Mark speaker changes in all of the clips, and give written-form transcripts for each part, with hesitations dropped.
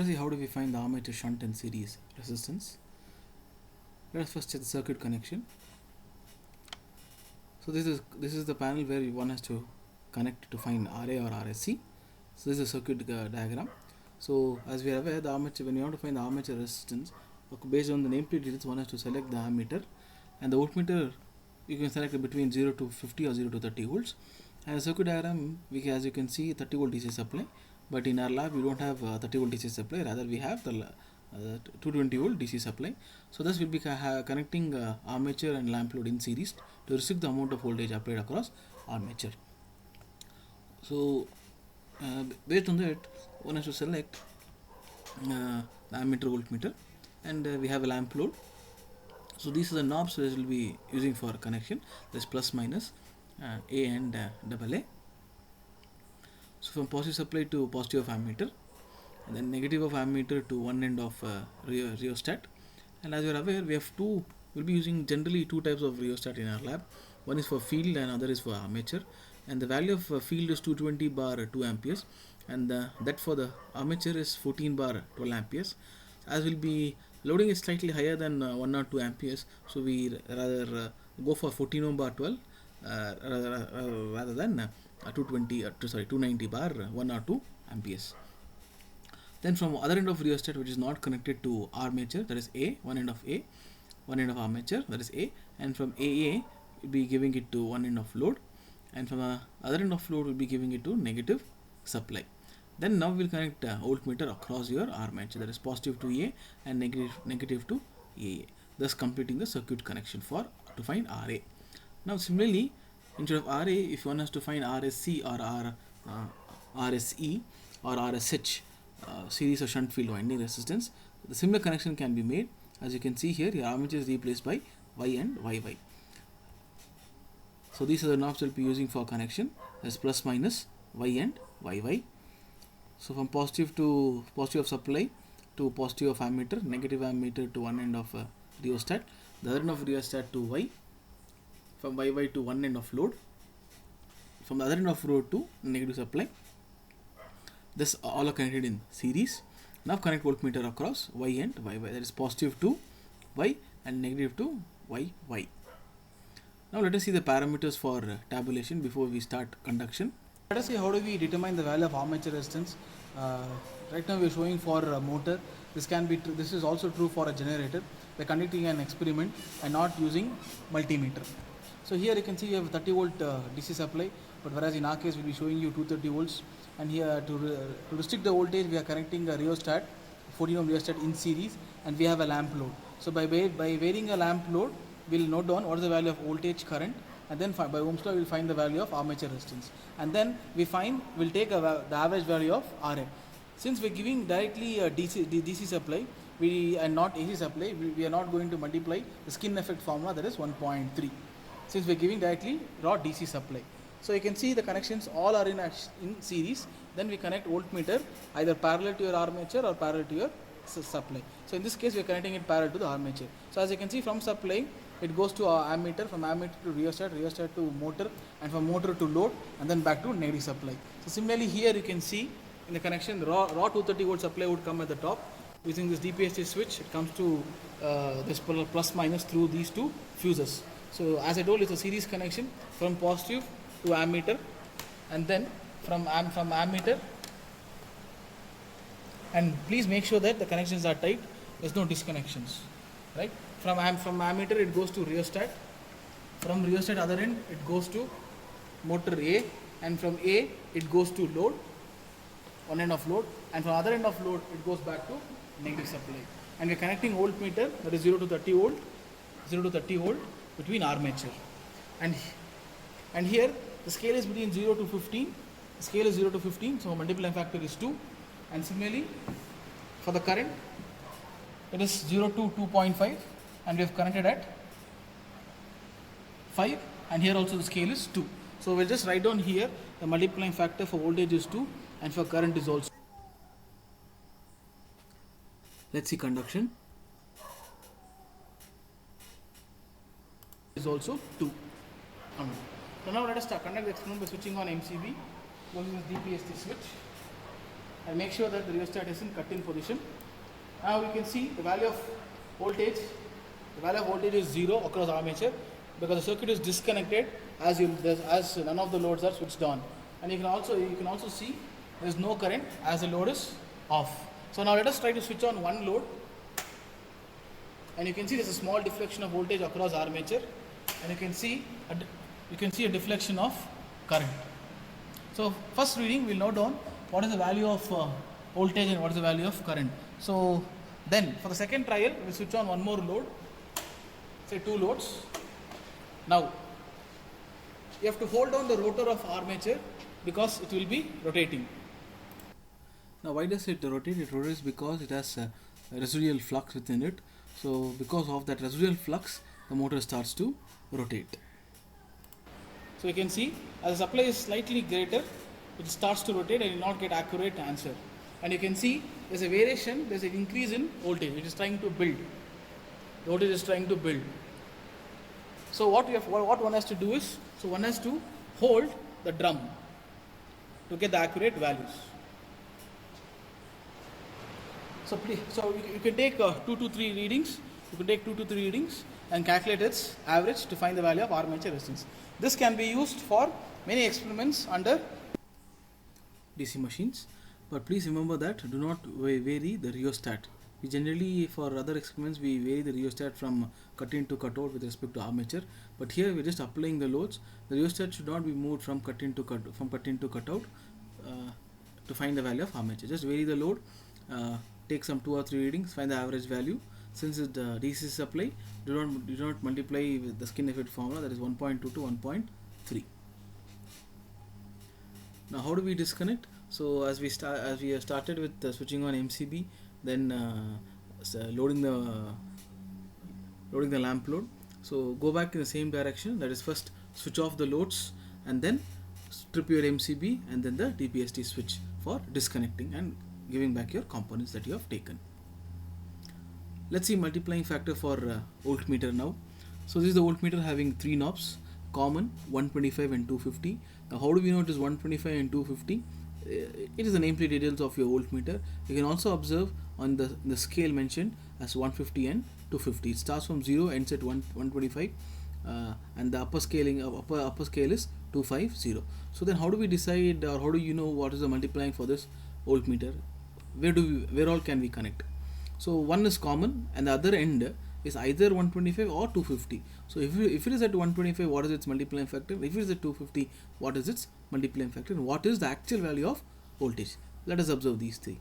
Speaker 1: us see how do we find the armature shunt and series resistance. Let us first check the circuit connection. So this is the panel where one has to connect to find RA or RSC. So this is a circuit diagram. So as we are aware, the armature, when you want to find the armature resistance, based on the nameplate details, one has to select the ammeter, and the voltmeter you can select between 0 to 50 or 0 to 30 volts. And the circuit diagram, as you can see, 30 volt DC supply, but in our lab we don't have 30 volt DC supply, rather we have the 220 volt DC supply. So thus we'll be connecting armature and lamp load in series to restrict the amount of voltage applied across armature. So based on that, one has to select the ammeter voltmeter, and we have a lamp load. So these are the knobs that we'll be using for connection. There's plus, minus, A and double A. So from positive supply to positive of ammeter, and then negative of ammeter to one end of rheostat. And as you are aware, we'll be using generally two types of rheostat in our lab. One is for field and other is for armature. And the value of field is 220 bar 2 amperes, and that for the armature is 14 bar 12 amperes. As will be loading is slightly higher than 1 or 2 amperes, so we rather go for 14 ohm bar 12 rather than 290 bar 1 or 2 amperes. Then from other end of rheostat, which is not connected to armature, that is A, one end of armature, that is A, and from AA we'll be giving it to one end of load, and from the other end of load we'll be giving it to negative supply. Then now we'll connect voltmeter across your armature, that is positive to A and negative to AA, thus completing the circuit connection to find RA. Now similarly, instead of RA, if one has to find RSC or RSE or RSH, series or shunt field winding resistance, the similar connection can be made. As you can see here, your armature is replaced by Y and YY. So these are the knobs we'll be using for connection, as plus, minus, Y and YY. So from positive of supply to positive of ammeter, negative ammeter to one end of rheostat, the other end of rheostat to Y, from YY to one end of load, from the other end of load to negative supply. This all are connected in series. Now connect voltmeter across Y and YY, that is positive to Y and negative to YY. Now let us see the parameters for tabulation before we start conduction. Let us see how do we determine the value of armature resistance. Right now we are showing for a motor. This is also true for a generator. We are conducting an experiment and not using multimeter. So here you can see we have 30 volt DC supply, but whereas in our case we will be showing you 230 volts. And here to restrict the voltage, we are connecting a rheostat, 14 ohm rheostat in series, and we have a lamp load. So by varying a lamp load, we will note down what is the value of voltage, current, and then by Ohm's law we will find the value of armature resistance. And then we'll take the average value of Rm. Since we are giving directly a DC supply and not AC supply, we are not going to multiply the skin effect formula, that is 1.3. Since we are giving directly raw DC supply. So you can see the connections all are in series. Then we connect voltmeter either parallel to your armature or parallel to your supply. So in this case we are connecting it parallel to the armature. So as you can see, from supply it goes to our ammeter, from ammeter to rheostat to motor, and from motor to load, and then back to negative supply. So similarly here you can see in the connection, the raw 230 volt supply would come at the top. Using this DPST switch, it comes to this plus, minus through these two fuses. So as I told, it's a series connection from positive to ammeter, and then from ammeter, and please make sure that the connections are tight, there's no disconnections, right? From ammeter it goes to rheostat, from rheostat other end it goes to motor A, and from A it goes to load, one end of load, and from other end of load it goes back to negative supply. And we're connecting voltmeter, that is 0 to 30 volt between armature, and here the scale is between 0 to 15. The scale is 0 to 15, so multiplying factor is 2. And similarly, for the current, it is 0 to 2.5, and we have connected at 5, and here also the scale is 2. So we'll just write down here the multiplying factor for voltage is 2, and for current is also. Let's see conduction. Is also 2. So now let us conduct the experiment by switching on MCB using this DPST switch. and make sure that the rheostat is in cut-in position. Now you can see the value of voltage. The value of voltage is 0 across armature because the circuit is disconnected as none of the loads are switched on. And you can also see there is no current as the load is off. So now let us try to switch on one load, and you can see there is a small deflection of voltage across armature, and you can see a deflection of current. So first reading we'll note down what is the value of voltage and what is the value of current. So then for the second trial we'll switch on one more load, say 2 loads. Now you have to hold down the rotor of armature because it will be rotating. Now why does it rotate? It rotates because it has a residual flux within it. So because of that residual flux, the motor starts to rotate. So you can see as the supply is slightly greater, it starts to rotate and will not get accurate answer. And you can see there's a variation, there's an increase in voltage. It is trying to build. The voltage is trying to build. So what one has to do is, so one has to hold the drum to get the accurate values. So you can take 2 to 3 readings. You can take 2 to 3 readings and calculate its average to find the value of armature resistance. This can be used for many experiments under DC machines, but please remember that do not vary the rheostat. We generally, for other experiments, we vary the rheostat from cut-in to cut-out with respect to armature. But here we're just applying the loads. The rheostat should not be moved from cut-in to cut-out to find the value of armature. Just vary the load. Take some 2 or 3 readings, find the average value. Since it's DC supply, do not multiply with the skin effect formula, that is 1.2 to 1.3. Now how do we disconnect? So as we have started with switching on MCB, then loading the lamp load. So go back in the same direction, that is first switch off the loads and then strip your MCB and then the DPST switch for disconnecting and giving back your components that you have taken. Let's see multiplying factor for voltmeter now. So this is the voltmeter having 3 knobs, common, 125 and 250. Now how do we know it is 125 and 250? It is the nameplate details of your voltmeter. You can also observe on the scale mentioned as 150 and 250. It starts from 0, ends at 125, and the upper scale is 250. So then how do we decide, or how do you know what is the multiplying for this voltmeter? Where all can we connect? So one is common and the other end is either 125 or 250. So if it is at 125, what is its multiplying factor? If it is at 250, what is its multiplying factor? And what is the actual value of voltage? Let us observe these 3.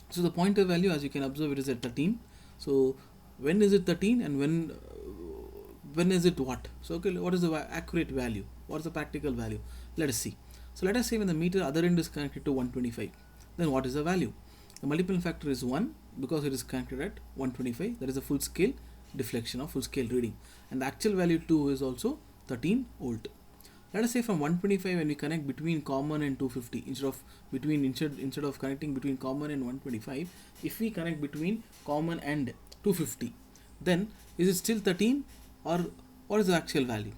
Speaker 1: So the pointer value, as you can observe, it is at 13. So when is it 13 and when is it what? So okay, what is the accurate value? What is the practical value? Let us see. So let us say when the meter other end is connected to 125, then what is the value? The multiplying factor is 1 because it is connected at 125. That is a full scale deflection or full scale reading, and the actual value 2 is also 13 volt. Let us say from 125 when we connect between common and 250, instead of connecting between common and 125, if we connect between common and 250, then is it still 13 or what is the actual value?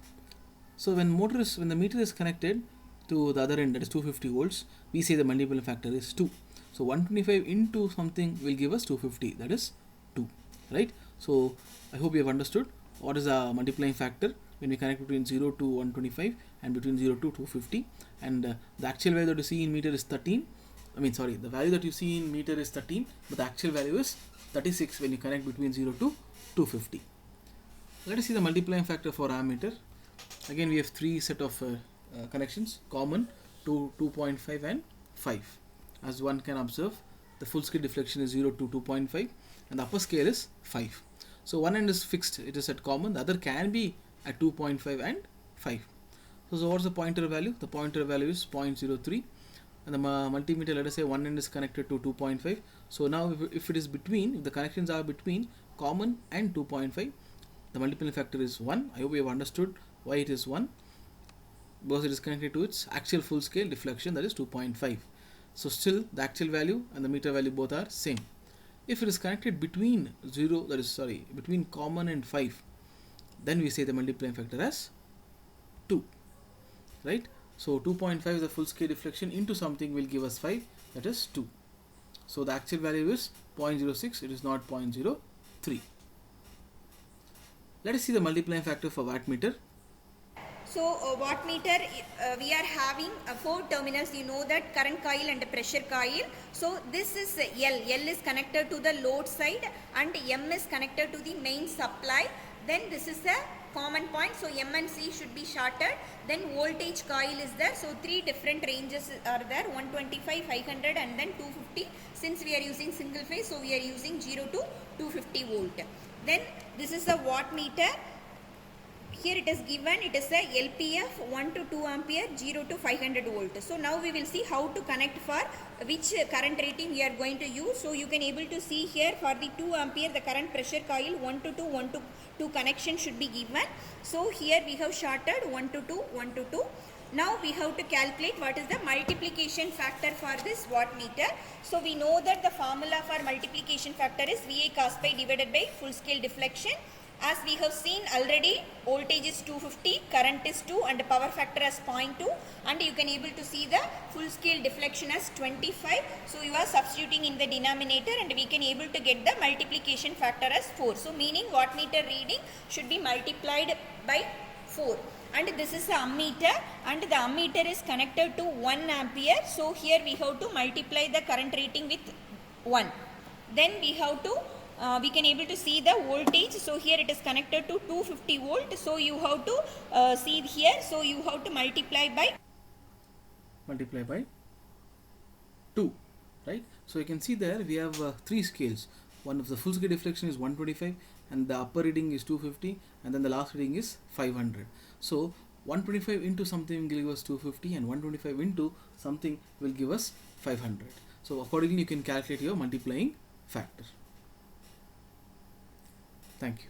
Speaker 1: So when the meter is connected to the other end, that is 250 volts, we say the multiplying factor is 2. So 125 into something will give us 250, that is 2, right? So I hope you have understood what is the multiplying factor when we connect between 0 to 125 and between 0 to 250, and the actual value that you see in meter is 13. The value that you see in meter is 13, but the actual value is 36 when you connect between 0 to 250. Let us see the multiplying factor for ammeter. Again, we have 3 set of connections, common, 2.5 and 5. As one can observe, the full scale deflection is 0 to 2.5 and the upper scale is 5. So one end is fixed, it is at common, the other can be at 2.5 and 5. So what's the pointer value? The pointer value is 0.03, and the multimeter, let us say one end is connected to 2.5. So now if the connections are between common and 2.5, the multiplying factor is 1. I hope you have understood why it is 1, because it is connected to its actual full scale deflection, that is 2.5. So still the actual value and the meter value both are same. If it is connected between between common and 5, then we say the multiplying factor as 2, right? So 2.5 is the full scale deflection into something will give us 5, that is 2. So the actual value is 0.06, it is not 0.03. Let us see the multiplying factor for wattmeter.
Speaker 2: So wattmeter, we are having 4 terminals. You know that current coil and pressure coil. So this is L. L is connected to the load side and M is connected to the main supply. Then this is a common point. So M and C should be shorted. Then voltage coil is there. So 3 different ranges are there, 125, 500 and then 250. Since we are using single phase, so we are using 0 to 250 volt. Then this is a wattmeter. Here it is given, it is a LPF 1 to 2 ampere, 0 to 500 volt. So now we will see how to connect for which current rating we are going to use. So you can able to see here for the 2 ampere the current pressure coil 1 to 2, 1 to 2 connection should be given. So here we have shorted 1 to 2, 1 to 2. Now we have to calculate what is the multiplication factor for this wattmeter. So we know that the formula for multiplication factor is VA cos pi divided by full scale deflection. As we have seen already, voltage is 250, current is 2 and power factor as 0.2, and you can able to see the full scale deflection as 25. So you are substituting in the denominator and we can able to get the multiplication factor as 4. So meaning wattmeter reading should be multiplied by 4. And this is the ammeter and the ammeter is connected to 1 ampere. So here we have to multiply the current rating with 1. Then we have to we can able to see the voltage. So here it is connected to 250 volt. So you have to see here. So you have to multiply by
Speaker 1: 2, right? So you can see there we have 3 scales. One of the full scale deflection is 125 and the upper reading is 250 and then the last reading is 500. So 125 into something will give us 250 and 125 into something will give us 500. So accordingly you can calculate your multiplying factor. Thank you.